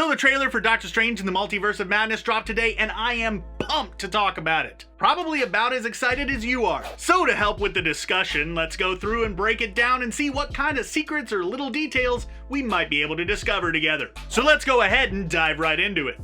So the trailer for Doctor Strange in the Multiverse of Madness dropped today, and I am pumped to talk about it. Probably about as excited as you are. So to help with the discussion, let's go through and break it down and see what kind of secrets or little details we might be able to discover together. So let's go ahead and dive right into it.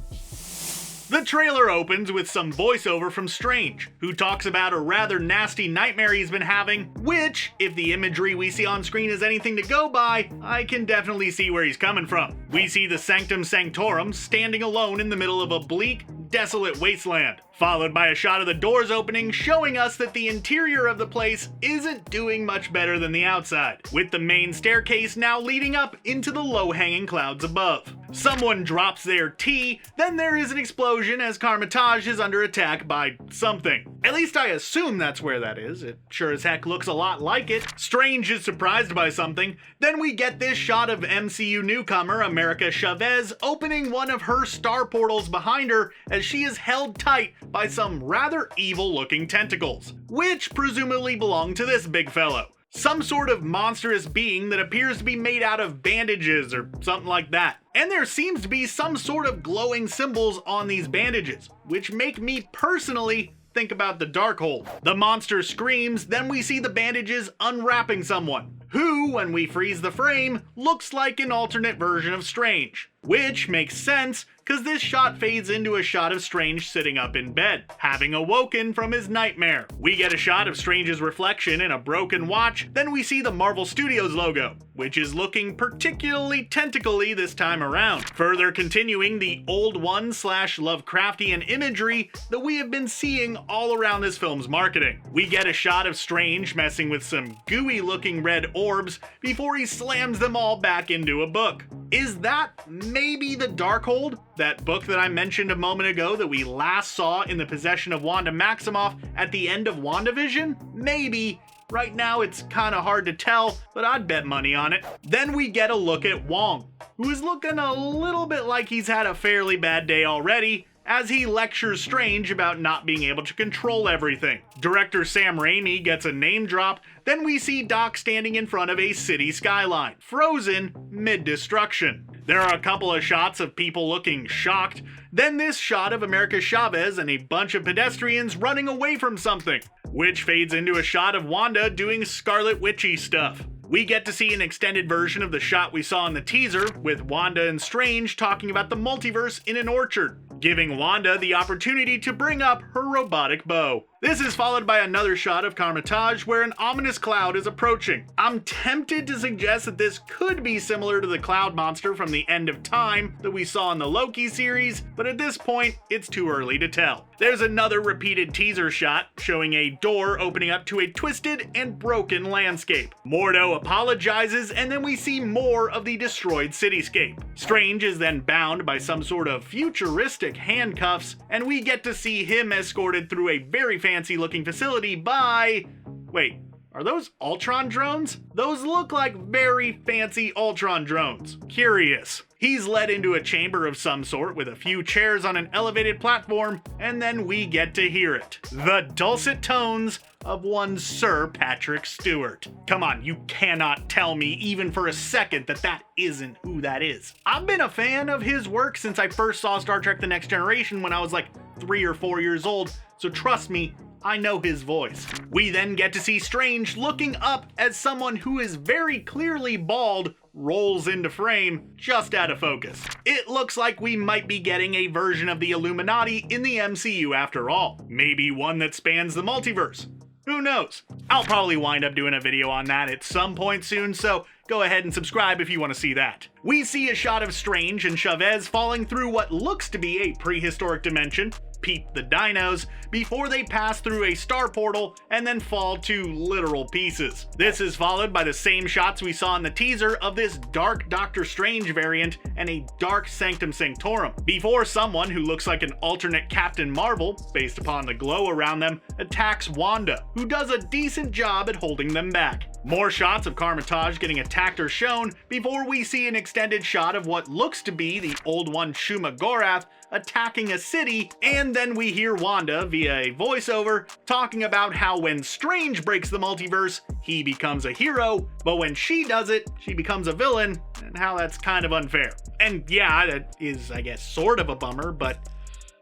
The trailer opens with some voiceover from Strange, who talks about a rather nasty nightmare he's been having, which, if the imagery we see on screen is anything to go by, I can definitely see where he's coming from. We see the Sanctum Sanctorum standing alone in the middle of a bleak, desolate wasteland, followed by a shot of the doors opening, showing us that the interior of the place isn't doing much better than the outside, with the main staircase now leading up into the low-hanging clouds above. Someone drops their tea, then there is an explosion as Carmitage is under attack by something. At least I assume that's where that is. It sure as heck looks a lot like it. Strange is surprised by something. Then we get this shot of MCU newcomer America Chavez opening one of her star portals behind her as she is held tight by some rather evil-looking tentacles, which presumably belong to this big fellow. Some sort of monstrous being that appears to be made out of bandages or something like that. And there seems to be some sort of glowing symbols on these bandages, which make me personally think about the Darkhold. The monster screams, then we see the bandages unwrapping someone, who, when we freeze the frame, looks like an alternate version of Strange. Which makes sense, because this shot fades into a shot of Strange sitting up in bed, having awoken from his nightmare. We get a shot of Strange's reflection in a broken watch, then we see the Marvel Studios logo, which is looking particularly tentacly this time around, further continuing the old one/Lovecraftian imagery that we have been seeing all around this film's marketing. We get a shot of Strange messing with some gooey looking red orbs before he slams them all back into a book. Is that maybe the Darkhold? That book that I mentioned a moment ago that we last saw in the possession of Wanda Maximoff at the end of WandaVision? Maybe. Right now it's kinda hard to tell, but I'd bet money on it. Then we get a look at Wong, who is looking a little bit like he's had a fairly bad day already, as he lectures Strange about not being able to control everything. Director Sam Raimi gets a name drop, then we see Doc standing in front of a city skyline, frozen mid-destruction. There are a couple of shots of people looking shocked, then this shot of America Chavez and a bunch of pedestrians running away from something, which fades into a shot of Wanda doing Scarlet Witchy stuff. We get to see an extended version of the shot we saw in the teaser, with Wanda and Strange talking about the multiverse in an orchard, giving Wanda the opportunity to bring up her robotic bow. This is followed by another shot of Carmitage where an ominous cloud is approaching. I'm tempted to suggest that this could be similar to the cloud monster from the End of Time that we saw in the Loki series, but at this point, it's too early to tell. There's another repeated teaser shot showing a door opening up to a twisted and broken landscape. Mordo apologizes, and then we see more of the destroyed cityscape. Strange is then bound by some sort of futuristic handcuffs, and we get to see him escorted through a very fancy looking facility by... Wait, are those Ultron drones? Those look like very fancy Ultron drones. Curious. He's led into a chamber of some sort with a few chairs on an elevated platform, and then we get to hear it. The dulcet tones of one Sir Patrick Stewart. Come on, you cannot tell me even for a second that that isn't who that is. I've been a fan of his work since I first saw Star Trek The Next Generation when I was like 3 or 4 years old, so trust me, I know his voice. We then get to see Strange looking up as someone who is very clearly bald rolls into frame, just out of focus. It looks like we might be getting a version of the Illuminati in the MCU after all. Maybe one that spans the multiverse. Who knows? I'll probably wind up doing a video on that at some point soon, so go ahead and subscribe if you want to see that. We see a shot of Strange and Chavez falling through what looks to be a prehistoric dimension, peep the dinos, before they pass through a star portal and then fall to literal pieces. This is followed by the same shots we saw in the teaser of this dark Doctor Strange variant and a dark Sanctum Sanctorum, before someone who looks like an alternate Captain Marvel, based upon the glow around them, attacks Wanda, who does a decent job at holding them back. More shots of Carmitage getting attacked are shown before we see an extended shot of what looks to be the Old One Shuma Gorath attacking a city, and then we hear Wanda, via a voiceover, talking about how when Strange breaks the multiverse, he becomes a hero, but when she does it, she becomes a villain, and how that's kind of unfair. And yeah, that is, I guess, sort of a bummer, but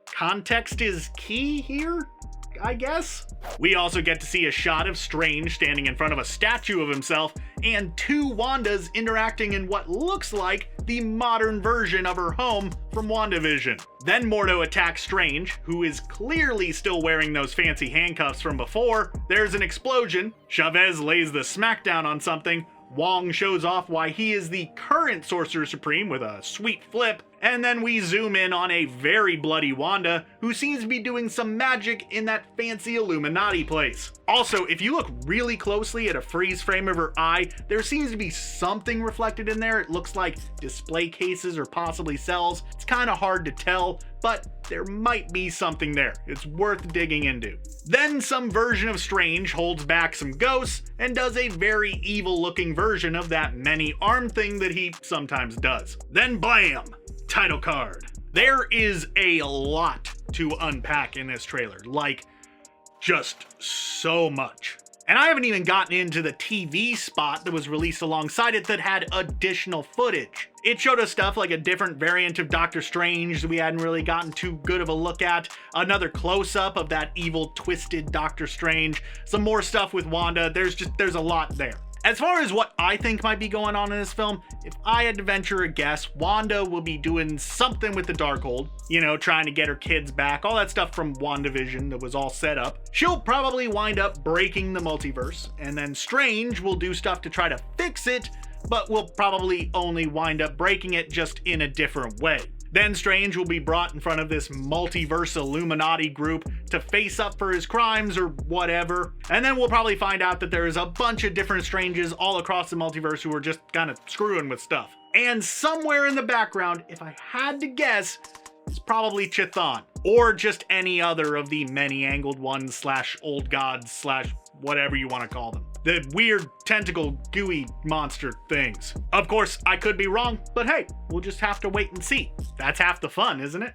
context is key here, I guess? We also get to see a shot of Strange standing in front of a statue of himself and two Wandas interacting in what looks like the modern version of her home from WandaVision. Then Mordo attacks Strange, who is clearly still wearing those fancy handcuffs from before. There's an explosion. Chavez lays the smackdown on something. Wong shows off why he is the current Sorcerer Supreme with a sweet flip, and then we zoom in on a very bloody Wanda, who seems to be doing some magic in that fancy Illuminati place. Also, if you look really closely at a freeze frame of her eye, there seems to be something reflected in there. It looks like display cases or possibly cells. It's kind of hard to tell, but there might be something there. It's worth digging into. Then some version of Strange holds back some ghosts and does a very evil looking version of that many-arm thing that he sometimes does. Then blam! Title card. There is a lot to unpack in this trailer, like just so much. And I haven't even gotten into the TV spot that was released alongside it that had additional footage. It showed us stuff like a different variant of Doctor Strange that we hadn't really gotten too good of a look at, another close-up of that evil, twisted Doctor Strange, some more stuff with Wanda. There's a lot there. As far as what I think might be going on in this film, if I had to venture a guess, Wanda will be doing something with the Darkhold, you know, trying to get her kids back, all that stuff from WandaVision that was all set up. She'll probably wind up breaking the multiverse, and then Strange will do stuff to try to fix it, but will probably only wind up breaking it just in a different way. Then Strange will be brought in front of this multiverse Illuminati group to face up for his crimes or whatever. And then we'll probably find out that there is a bunch of different Stranges all across the multiverse who are just kind of screwing with stuff. And somewhere in the background, if I had to guess, is probably Chthon, or just any other of the many-angled ones slash old gods slash whatever you want to call them. The weird tentacle gooey monster things. Of course, I could be wrong, but hey, we'll just have to wait and see. That's half the fun, isn't it?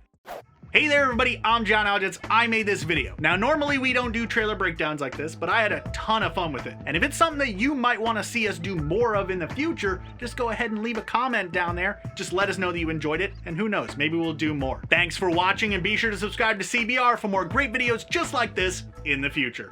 Hey there everybody, I'm John Aljets. I made this video. Now normally we don't do trailer breakdowns like this, but I had a ton of fun with it. And if it's something that you might want to see us do more of in the future, just go ahead and leave a comment down there. Just let us know that you enjoyed it, and who knows, maybe we'll do more. Thanks for watching, and be sure to subscribe to CBR for more great videos just like this in the future.